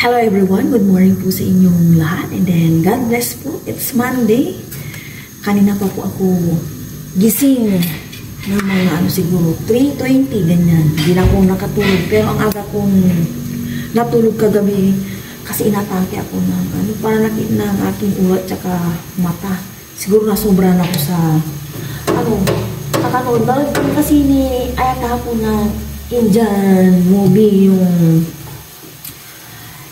Hello everyone, good morning po sa inyong lahat and then God bless po. It's Monday. Kanina pa po ako gising ng mga siguro 3:20 ganyan. Hindi na ako nakatulog pero ang aga kong natulog kagabi kasi inatake ako ng para nakita ng aking ulat tsaka mata. Siguro nasobra na ako sa kakanood kasi ni Ayaka ako na Indian movie yung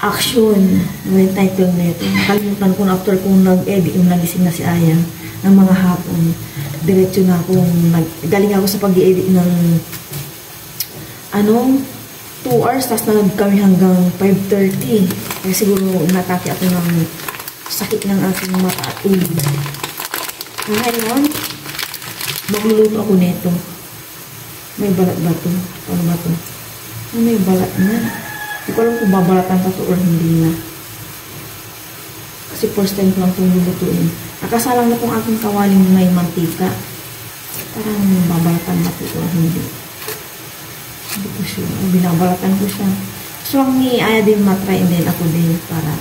action, yung title nito. Nakalimutan ko na after kong nag-edit, yung nagising na si Aya ng mga hapon. Diretso na akong, galing ako sa pag-edit ng 2 hours, tapos nag kami hanggang 5:30. Kaya siguro natake ako ng sakit ng aking mata at ulo. Ngayon, magluluto ako nito. May balat ba ito? Ano ba ito? May balat na. Hindi ko alam kung babalatan pa ito or hindi na. Kasi first time ko lang itong lulutuin. Nakasalang na itong aking kawaling may mantika. Parang babalatan na ito or hindi. Hindi ko siya. Binabalatan ko siya. So lang ni Aya din matry and then ako din para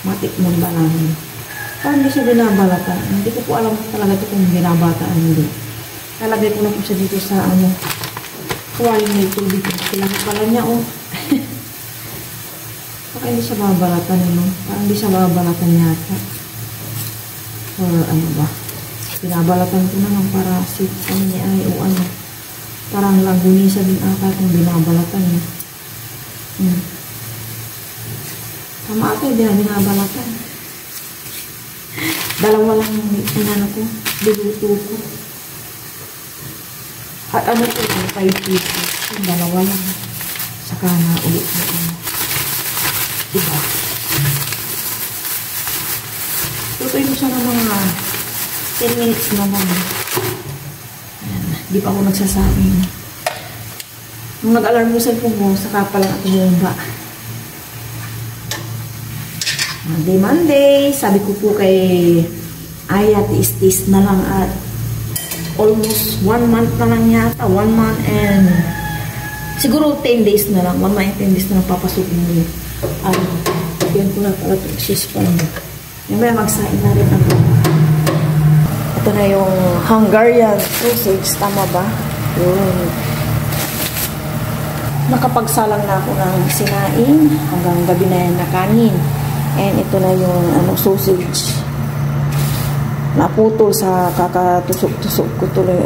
matikmon ba namin. Parang hindi siya binabalatan. Hindi ko po alam talaga ito kung binabalatan hindi. Nalagay ko na po siya dito sa kawaling may tubig. Kailangan pala niya Baka hindi siya babalatan, Parang hindi siya babalatan yata. Or ba? Binabalatan ko na ng para safe sa niya ay Parang lagunisa din ata kung binabalatan niya. Tama ata, hindi na binabalatan. Dalawa lang ko, diluto ko. At po, 5 pieces. Yung dalawa lang. Saka na ulit na diba? Tutuin mo siya ng mga 10 minutes naman. Di pa ako nagsasabi. Nung nag-alarm mo cellphone mo, saka pa lang ako bumba. Monday. Sabi ko po kay Aya, tiis-tiis na lang at almost 1 month na lang yata. 1 month and siguro 10 days na lang. 1 month and 10 days na lang papasukin mo. Yan ko na pala ito. Sispan mo. Yung may magsain na rin ako. Ito na yung Hungarian sausage. Tama ba? Yun. Nakapagsalang na ako ng sinain. Hanggang gabi na yan na kanin. And ito na yung sausage. Naputol sa kakatusok-tusok ko tuloy.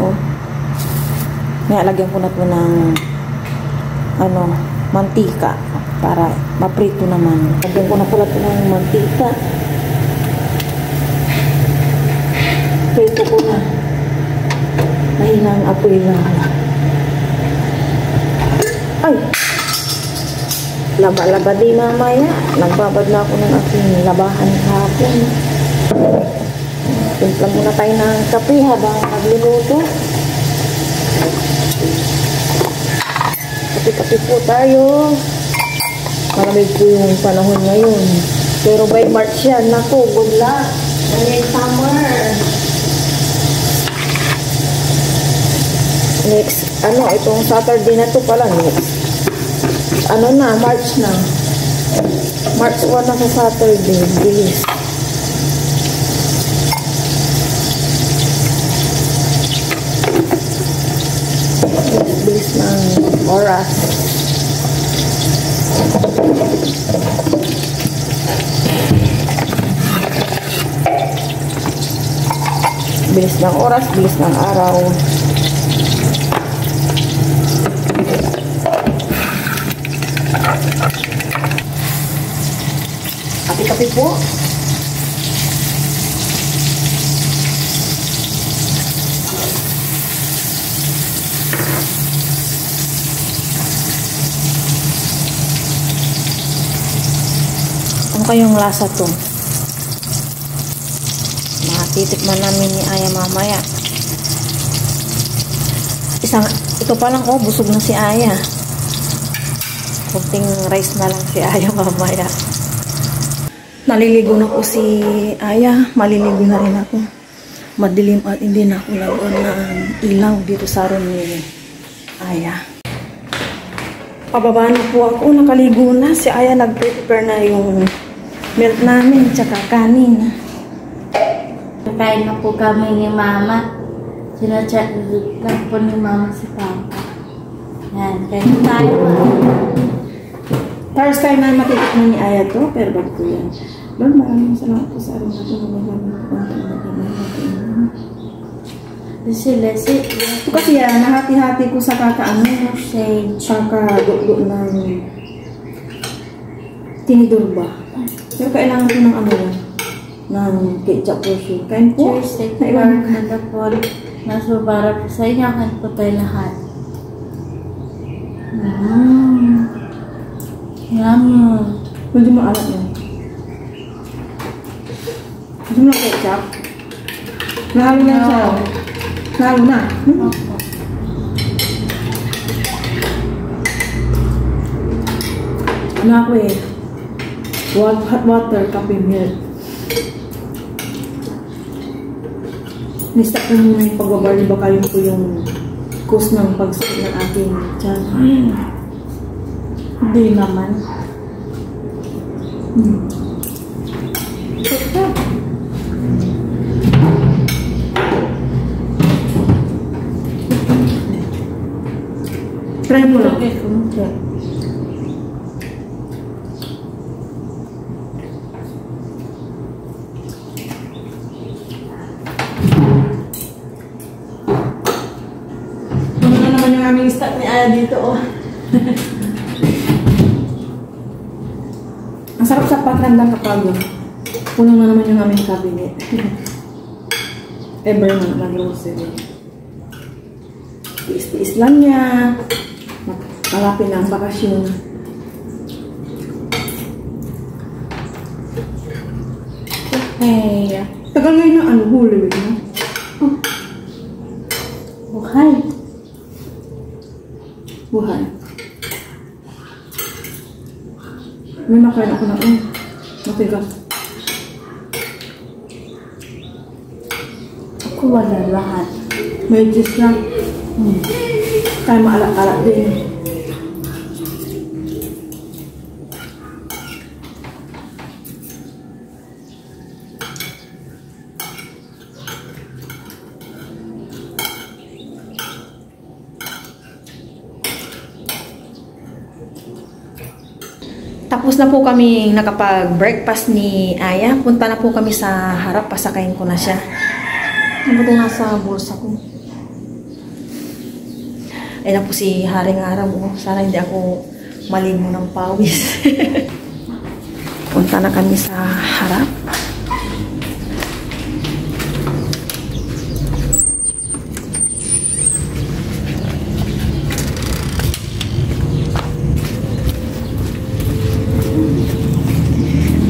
Lagyan ko na ito ng mantika para maprito naman. Lagyan ko na pala ito ng mantika. Prito ko na. Mahinang apoy lang. Ay! Laba-laba di mamaya. Nagbabad na ako ng aking labahan kahapon. Timpla muna tayo ng kape habang nagluluto. Kape-kape po tayo. Malamig po yung panahon ngayon. Pero by March yan. Naku, good luck. Ngayon summer. Next, itong Saturday na to pala. Next. March na. March 1 na sa Saturday. Bilis. Bilis ng oras. Bilis ng oras, bilis ng araw. Kape-kape po. Ano kayong lasa to? Matitikman namin ni Aya mamaya. Ito pa lang, busog na si Aya. Kunting rice na lang si Aya mamaya. Naliligo na po si Aya. Maliligo na rin ako. Madilim at hindi na ako lagyan ng ilaw dito sa room ni Aya. Pababa na po ako. Nakaligo na. Si Aya nag-prepare na yung milk namin tsaka kanin. Kakain na po kami ni Mama. Sinachat lang po ni Mama si Papa. Yan, kain tayo. First time na matitikman ni Aya to, pero bago ko yan. Lord, maraming salamat po sa araw natin. Lesi. Ito kasi yan, nahati-hati ko sa kakaano, kaka-do ng tinidor ba. Pero kailangan ko ng ano yan, ng ketchup or sugar. Kain po. Cheers, take care. Mandapol. Masubara po sa inyo. Kain po tayo lahat. Yum. Medyo maalat yan. Medyo mo ketchup. Nahalo na siya. Nahalo na. Ano ako eh. Hot water, kape, milk. Nista ko muna yung pagbabali. Baka yun po yung cause ng pagsakit ng aking tiyan. Hindi naman. Try mo lang. Ano na naman yung aming stock ni Aya dito, oh. Ang sarap sa pakiramdam kapag puno na naman yung aming cabinet. Ever na grocery. Tiis-tiis lang niya. Malapit na ang bakasyon. Okay. Tagal ngayon na ano, huli na. Buhay. Buhay. May makain ako na, matigas. Ako wala lahat. May juice lang. Kaya maalak-alak din. Tapos na po kami nakapag-breakfast ni Aya. Punta na po kami sa harap. Pasakayin ko na siya. Ano ba ito nasa bulsa ko? Ayun na po si Haring Araw. Oh. Sana hindi ako maligo ng pawis. Punta na kami sa harap.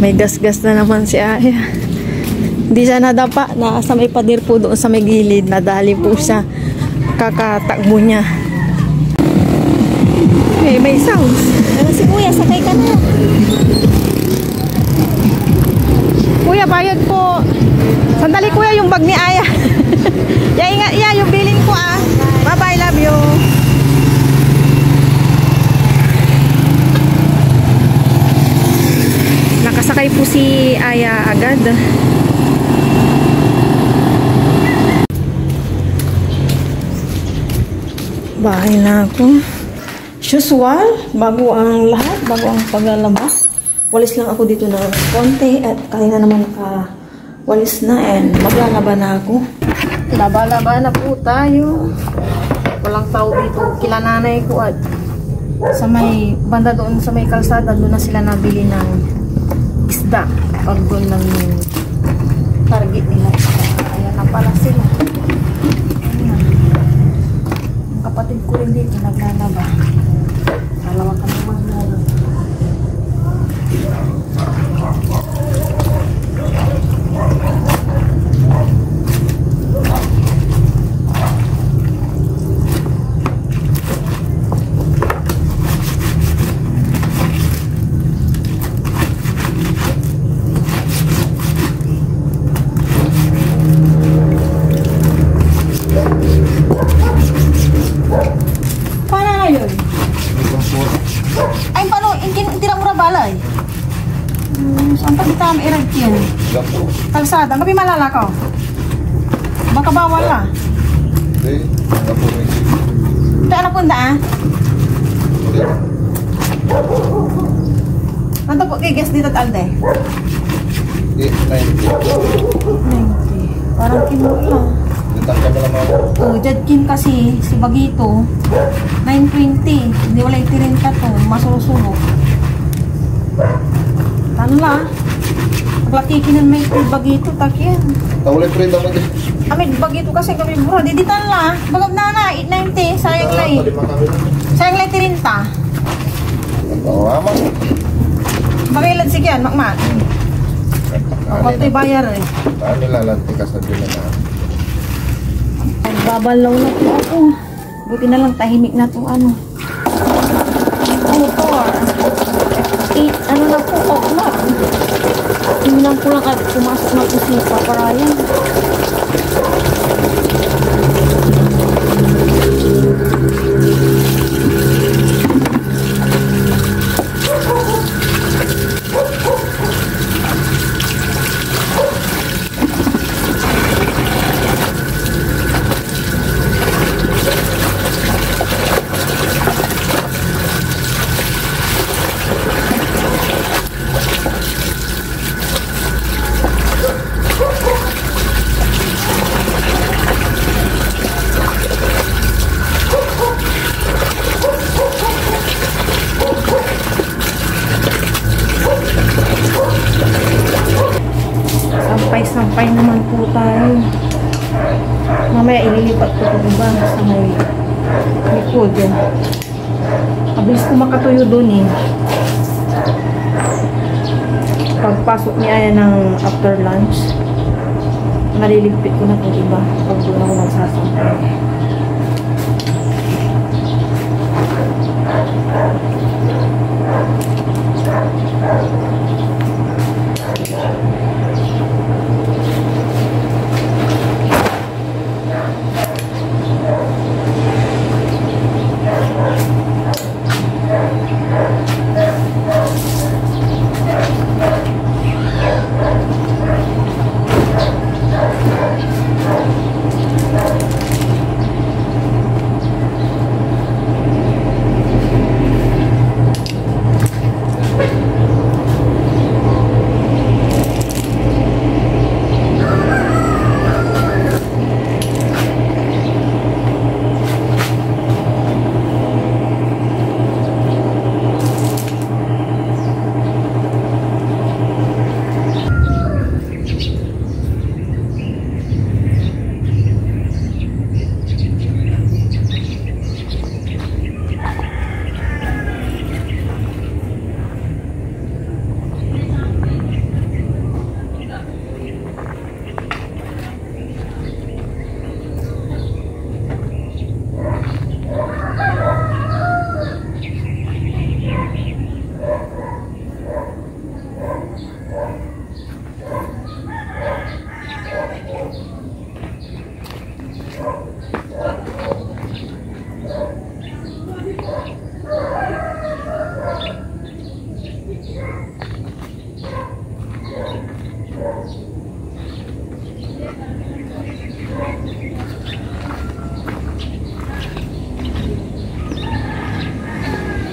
May gas-gas na naman si Aya. Hindi siya nadapa. Nasa may pader po doon sa may gilid. Nadali po siya. Kakatakbo niya. May sounds. Ano si Kuya? Sakay ka na. Kuya, bayad po. Sandali Kuya, yung bag ni Aya. Ingat, yung billing ko ah. Bye-bye, love you. Nakasakay po si Aya agad. Bahay na ako. Usual, bago ang lahat, bago ang paglalabas. Walis lang ako dito ng konti at kanina naman nakawalis na and maglalaba na ako. Laba-laba na po tayo. Walang tao dito. Kila nanay ko at sa may banda doon sa may kalsada, doon na sila nabili ng isda. Pag doon ng target nila. Ayan na pala sila. Ayan. Ang kapatid ko rin dito naglalaba. Dalawa kami maglalaba. Saan pa kita ma-erect yan? Gapo. Kalsada. Gabi malalakaw. Baka bawal ah. Hindi. Gapo may sige. Ito ano punda ah? Hindi. Nanto po kay guest dito at Alde? 90. Parang kimo lang. Ditang ka mo naman. Oh, Jadkin kasi si Bagito 920. Hindi wala itirinta to. Masulo-sulo. Ano lang? Paglakikinan may Bagito takyan. Tawalay prenda mo dyan. Amig Bagito kasi kami bro. Diditan lang. Bagab na na. 890. Sayang lang. Sayang lang itirinta. Tawama. Bagay lang sige yan. Makman. Pati bayar eh. Ano lalanti ka sa dila na? Babalaw na po ako. Buti na lang tahimik na itong ano. Ano po ah. 8, ano na po, o'clock. Tingnan ko lang at pumasok na po si Papa Ryan. Sampay naman po tayo. Mamaya ililipat ko ito diba sa may likod. Mabilis ko makatuyo dun eh. Pagpasok niya ng after lunch, naliligpit ko na ito diba pag doon ako magsasampay.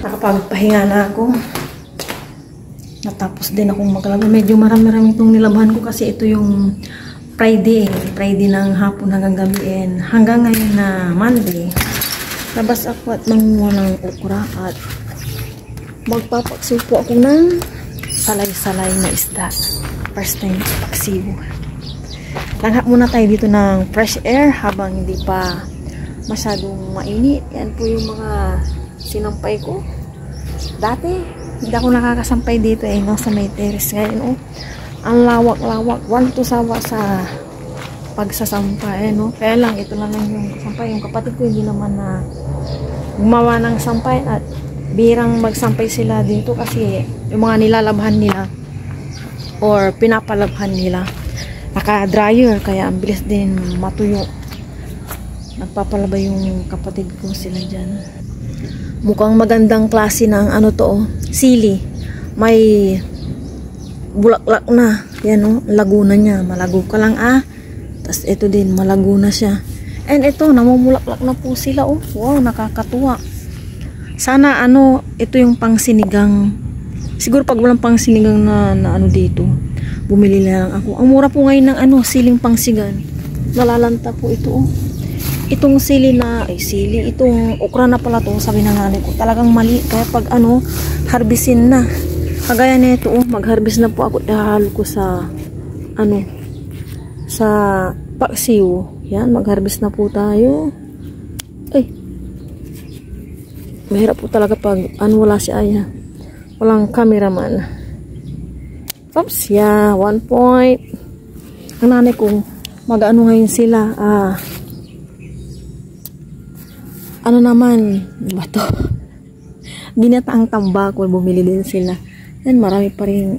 Nakapagpahinga na ako. Natapos din akong maglaba. Medyo marami-rami itong nilabahan ko kasi ito yung Friday. Friday ng hapon hanggang gabi. And hanggang ngayon na Monday, labas ako at mangunguha ng okra at magpapaksiw po ako ng salay-salay na isda. First time paksiw. Langha muna tayo dito ng fresh air habang hindi pa masyadong mainit. Yan po yung mga sinampay ko. Dati, hindi ako nakakasampay dito eh, nasa may terrace. Ngayon, oh, ang lawak-lawak. Want to sawa sa pagsasampay, no? Kaya lang, ito na lang yung sampay. Yung kapatid ko, hindi naman na gumawa ng sampay at birang magsampay sila dito kasi yung mga nilalabhan nila or pinapalabhan nila naka-dryer, kaya ang bilis din matuyo. Nagpapalaba yung kapatid ko sila dyan. Mukhang magandang klase ng ano to, sili. May bulaklak na. Yan o, lago na niya. Malago ka lang Tapos ito din, malago na siya. And ito, namumulaklak na po sila oh. Wow, nakakatuwa. Sana ito yung pangsinigang. Siguro pag walang pangsinigang na ano dito, bumili na lang ako. Ang mura po ngayon ng siling pangsigan. Nalalanta po ito oh. Itong itong okra na pala to, sabi ng nanay ko, talagang mali. Kaya pag harbisin na. Kagaya na ito, mag-harvest na po ako. Ihahalo ko sa, sa paksiw. Yan, mag-harvest na po tayo. Ay. Mahirap po talaga pag, wala si Aya. Walang cameraman. Oops, yeah, 1 point. Ang nanay kong, ngayon sila, naman, bato. Ginataang tambako, bumili din sila. Yan, marami pa rin,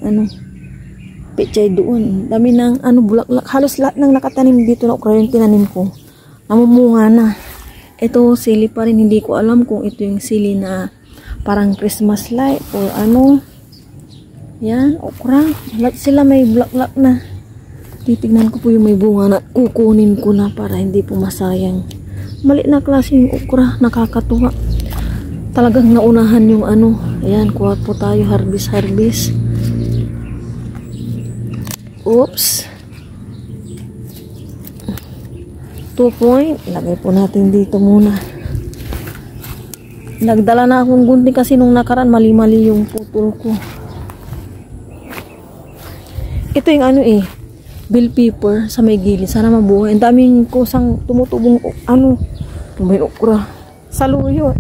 pechay doon. Dami ng, bulaklak. Halos lahat ng nakatanim dito na okra yung tinanim ko. Namumunga na. Ito, sili pa rin. Hindi ko alam kung ito yung sili na parang Christmas light o Yan, okra. Lahat sila may bulaklak na. Titignan ko po yung may bunga na kukunin ko na para hindi po masayang. Mali na klase yung okra, nakakatuwa. Talagang naunahan yung Ayan, kuha po tayo, harvest. Oops. 2 point. Ilagay po natin dito muna. Nagdala na akong gunting kasi nung nakaraan, mali-mali yung putol ko. Ito yung bell pepper sa may gilid. Sana mabuhay. Ang daming kusang tumutubong may okra. Saluyo.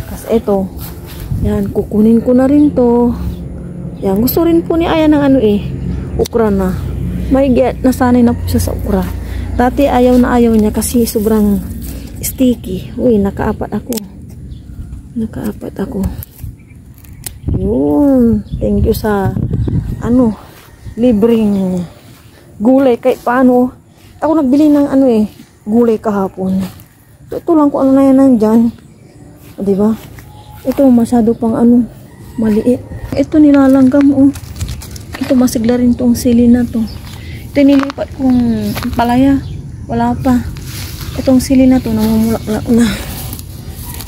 Tapos ito. Yan, kukunin ko na rin to. Yan, gusto rin po ni Aya ng okra na. May get, nasanay na po siya sa okra. Dati ayaw na ayaw niya kasi sobrang sticky. Uy, nakaapat ako. Yun. Thank you sa libreng gulay kahit paano. Ako nagbili ng gulay kahapon. Ito lang kung na yan nandyan. O, diba? Ito masyado pang maliit. Ito nilalanggam Ito masigla rin tong sili na to. Ito nilipat kong palaya. Wala pa. Itong sili na to namumulaklak na.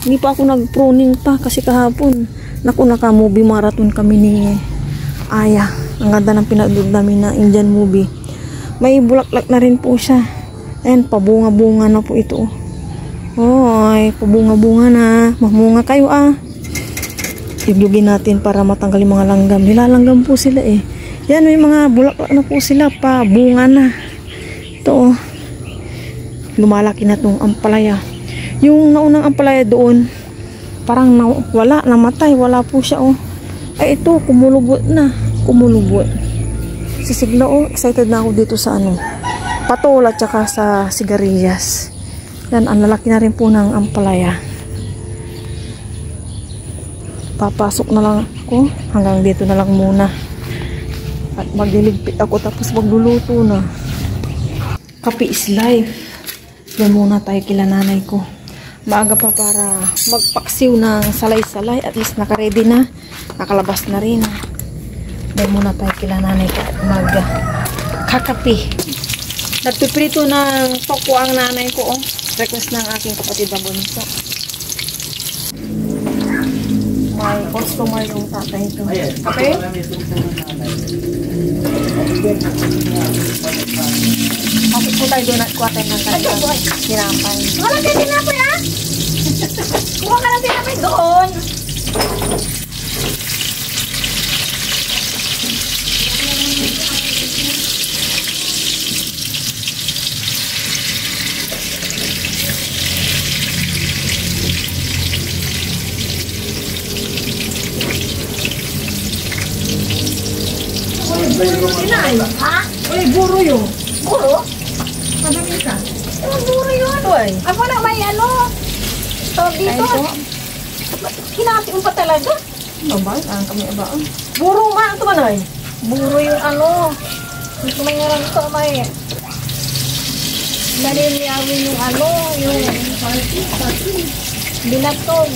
Hindi pa ako nag-pruning pa kasi kahapon naka-movie marathon kami ni Aya. Ang ganda ng pinanood namin na Indian movie. May bulaklak na rin po siya. Ayan, pabunga-bunga na po ito. Hoy, pabunga-bunga na. Mamunga kayo Iglugin natin para matanggal yung mga langgam. Nilalanggam po sila Yan, may mga bulaklak na po sila. Pabunga na. Ito lumalaki na tong ampalaya. Yung naunang ampalaya doon, parang namatay. Wala po siya Ay, ito, kumulubot na. Sisigla excited na ako dito sa patola tsaka sa sigarilyas. Yan, ang lalaki na rin po ng ampalaya. Papasok na lang ako. Hanggang dito na lang muna. At magliligpit ako tapos magluluto na. Kape is life. Doon muna tayo kila nanay ko. Maaga pa para magpaksiw ng salay-salay. At least naka-ready na. Nakalabas na rin. Doon muna tayo kila nanay ko at magkakape. Nagpiprito ng toko ang nanay ko request ng aking kapatid na bunso. May customer yung tatay ito. Kape? Bakit po tayo doon at kuha tayo ng kanilang tinapay? Wala kayo tinapay Kuha ka ng tinapay doon. Inay. Ha? Uy, buro yun. Buro? Madami ka. Buro yun. Ako na may tawag dito. Kinati mo pa talaga. Abang, kami abang. Buro ma, ito ba na Buro yung Ito may nga lang ito may naniliyawin yung yung binatog.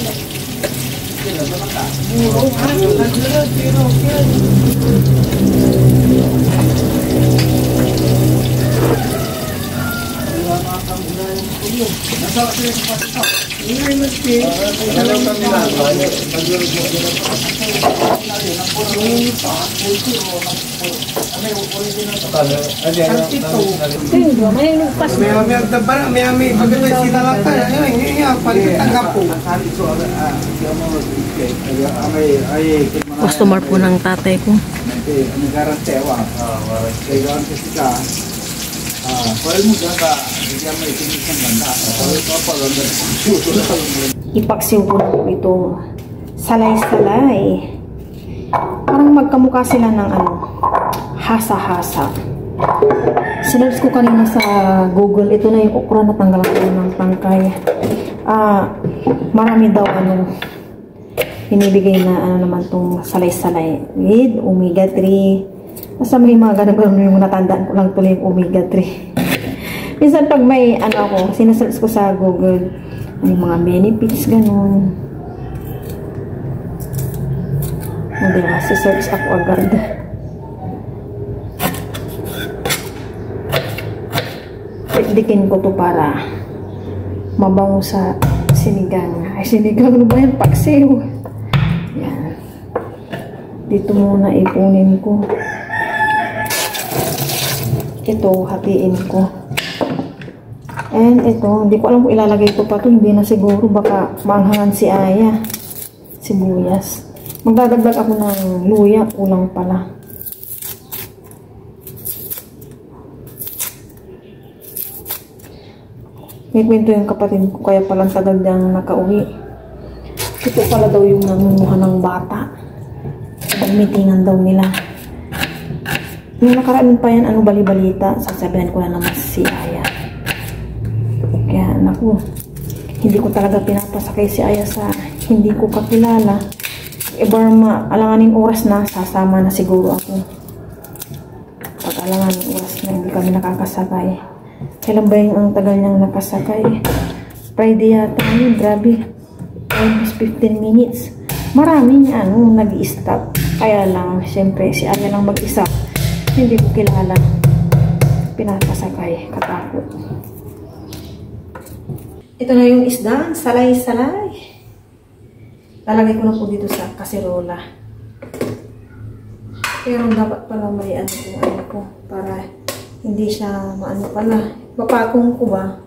Customer po ng tatay ko. Ipaksiw ko na po ito. Salay-salay. Parang magkamukha sila ng hasa-hasa. Sinerge ko kanina sa Google. Ito na yung okra na tanggalan ko ng tangkay. Marami daw binibigay na naman tong salay-salay with omega 3. Basta may mga ganun yung natandaan ko lang tuloy yung omega 3. Minsan pag may ako, sinesearch ko sa Google, may mga benefits ganun. Diba, sisearch ako agad. Dikin ko to para mabango sa sinigang. Ay, sinigang ano ba yan? Paksiw. Yan. Dito muna ipunin ko. Ito, hatiin ko. And ito, hindi ko alam kung ilalagay ko pa ito. Hindi na siguro. Baka maanghangan si Aya. Sibuyas. Magdadagdag ako ng luya. Kulang pala. May kwento yung kapatid ko. Kaya palang tagal niyang nakauwi. Ito pala daw yung nangunguha ng bata. Pag-meetingan daw nila. Yung nakaraan pa yan, bali-balita. Sasabihan ko na naman si Aya. Kaya, naku. Hindi ko talaga pinapasakay si Aya sa hindi ko kakilala. Iba alanganing oras na, sasama na siguro ako. Pag alanganing oras na, hindi kami nakakasakay. Kailan ba yung ang tagal niyang nakasakay? Friday yata yun, grabe. Almost 15 minutes. Maraming nag-i-stop. Kaya lang, siyempre, si Aya lang mag-isa. Hindi ko kilala. Pinapasakay. Katakot. Ito na yung isda. Salay-salay. Lalagay ko na po dito sa kaserola. Pero dapat pala may ko para hindi siya pala. Mapakong ko ba?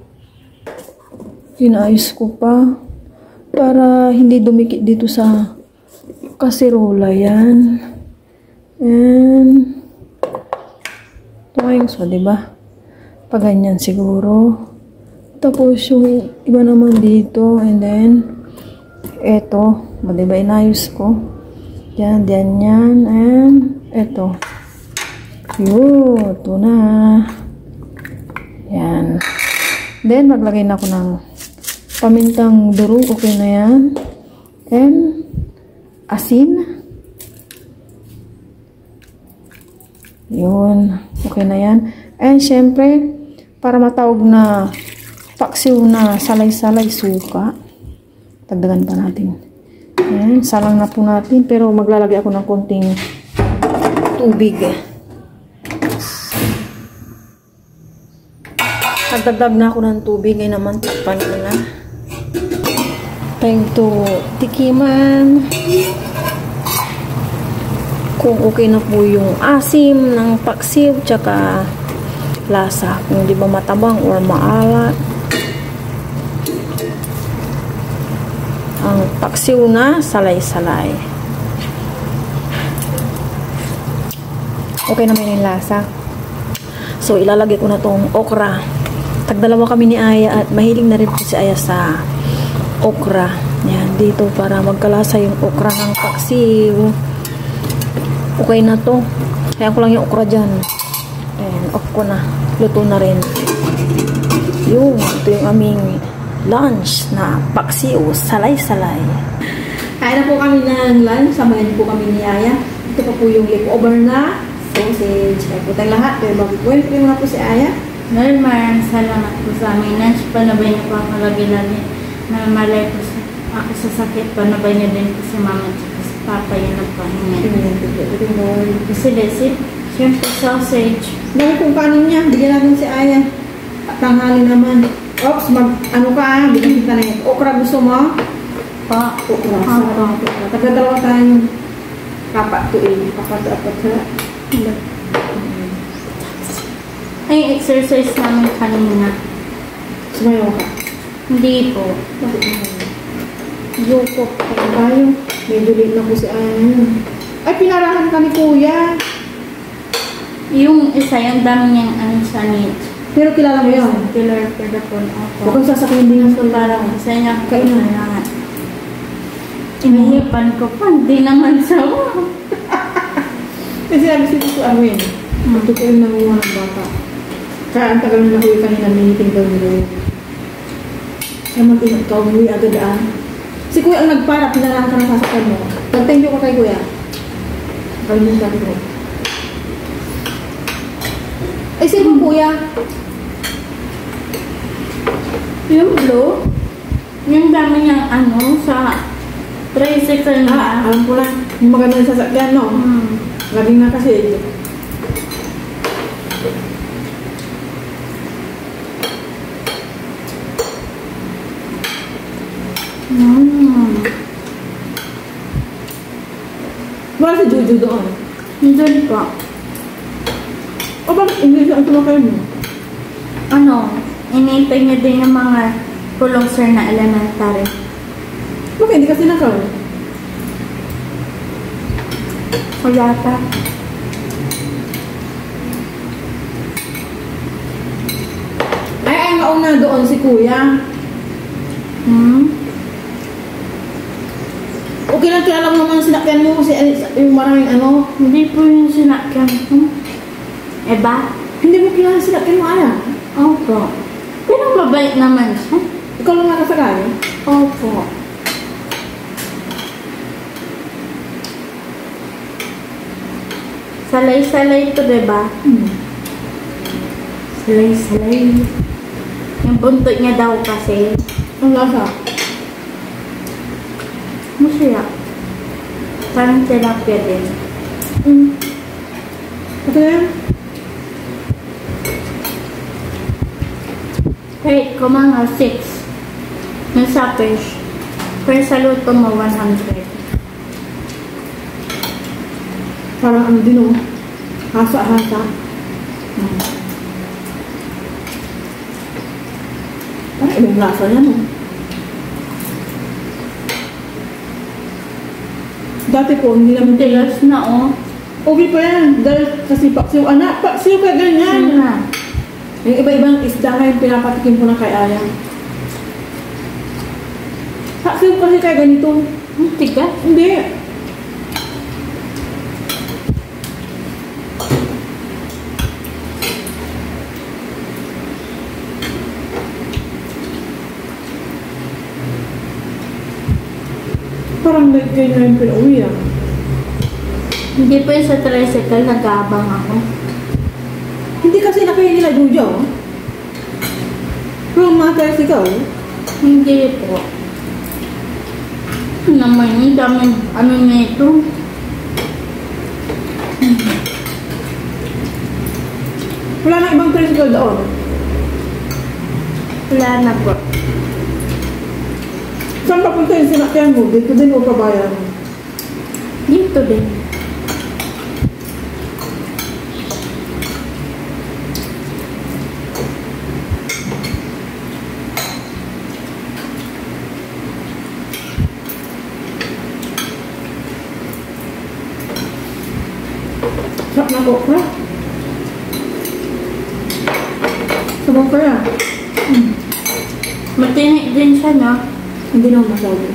Inayos ko pa. Para hindi dumikit dito sa kaserola yan. And ayos mo, diba? Paganyan siguro. Tapos yung iba naman dito. And then, eto. Diba, inayos ko. Yan, yan. And, eto. Yun, ito na. Yan. Then, maglagay na ako ng pamintang durog. Okay na yan. And, asin. Yun. Okay na yan. And, syempre, para matawag na paksiw na salay-salay suka. Tagdagan pa natin. Ayan. Salang na po natin. Pero, maglalagay ako ng konting tubig. Nagdagdag na ako ng tubig. Ngayon naman, takpan ko na. Time to tikiman. Kung okay na po yung asim ng paksiw, tsaka lasa. Kung di ba matabang or maalat. Ang paksiw na salay-salay. Okay naman yung lasa. So, ilalagay ko na tong okra. Tagdalawa kami ni Aya at mahilig na rin po si Aya sa okra. Yan, dito para magkalasa yung okra ng paksiw. Okay na to. Kaya ko lang yung okra dyan. And off ko na. Luto na rin. Yung, ito yung aming lunch na paksiw, salay-salay. Kaya na po kami ng lunch. Samahan po kami ni Aya. Ito pa po yung leftover na sausage. Kaya po tayong lahat. Pero welcome na po si Aya. Ngayon, maraming salamat po sa aming lunch. Panabay niyo po ang malagi-lagi na malay po sa Sasakit pa na ba niya din kasi mama at si papa yung nagpahinga. Kasi siyempre sausage. Dahil kung kanin niya, bigyan natin si Aya. Tanghali naman. Ops, ano ka bigyan kita na yun. Okra gusto mo? Pa. Okra. Taga-dalawa tayo. Kapatuin. Kapatuapat sa. Ay, exercise namin kanina. Sumayaw ka. Hindi po. Yuko. Tayo. Medyo late na po si Aya ngayon. Ay, pinarahan ka ni Kuya. Yung isa, yung dami niyang sanit. Pero kilala mo yun? Killer for the phone. Huwag kang sasakyan din. So, parang isa niya Kainan. kailangan. Inihipan ko pa, hindi naman sawa. Kasi sabi si ano yun? Magtutuin na mga ng bata. Kaya ang tagal na nakuwi kanina, miniting daw nila yun. Kaya mag-ingat ka, umuwi agad Si Kuya ang nagpara, pinarahan ka ng sasakyan mo. Tag-thank you ka kay Kuya. Kalimutan ko. Ay, sino mo Kuya? Yung blue, yung dami niyang sa tricycle na. Alam ko lang. Yung maganda yung sasakyan, no? Laging na kasi. Wala si Juju doon. Doon po. O bakit English ang kumakain mo? Inintay niya din yung mga pulong sir na elementary. Bakit hindi kasi nakaw? Wala pa. Ay, nauna doon si Kuya. Okay lang, kilala mo naman sinakyan mo kasi yung maraming Hindi po yung sinakyan ko. Eba? Hindi mo kilala sinakyan mo, Aya. Opo. Pero mabait naman siya. Ikaw lang nakasakay? Opo. Salay-salay to, diba? Salay-salay. Yung buntot niya daw kasi. Ang lasa? Masaya. Parang tilapia din. Ito yan? Kahit kumanga 6. Yung sa fish. Pero sa luto mo, 100. Parang ano din o. Hasa-hasa. Parang ibang lasa yan o. Dati po, hindi naman Tigas na, oh. Okay pa yan. Dahil kasi paksiw. Anak, paksiw ka ganyan. Na. Yung iba-ibang isda ngayon pinapatikin ko na kay Aya. Paksiw kasi kaya ganito. Tigas? Hindi. Parang nag-gain na yung pinauwi Hindi po yung sa tricycle, nag-aabang ako. Hindi kasi nakaya nila Jujo. Pero matters ikaw. Hindi po. Naman yung daming na ito. Wala na ibang tricycle doon. Wala na po. Saan papunta yung sinakyan mo? Dito din o pabayan? Dito din. Sarap na okra. Sabang kaya. Matinik din siya, no? Hindi naman masyado.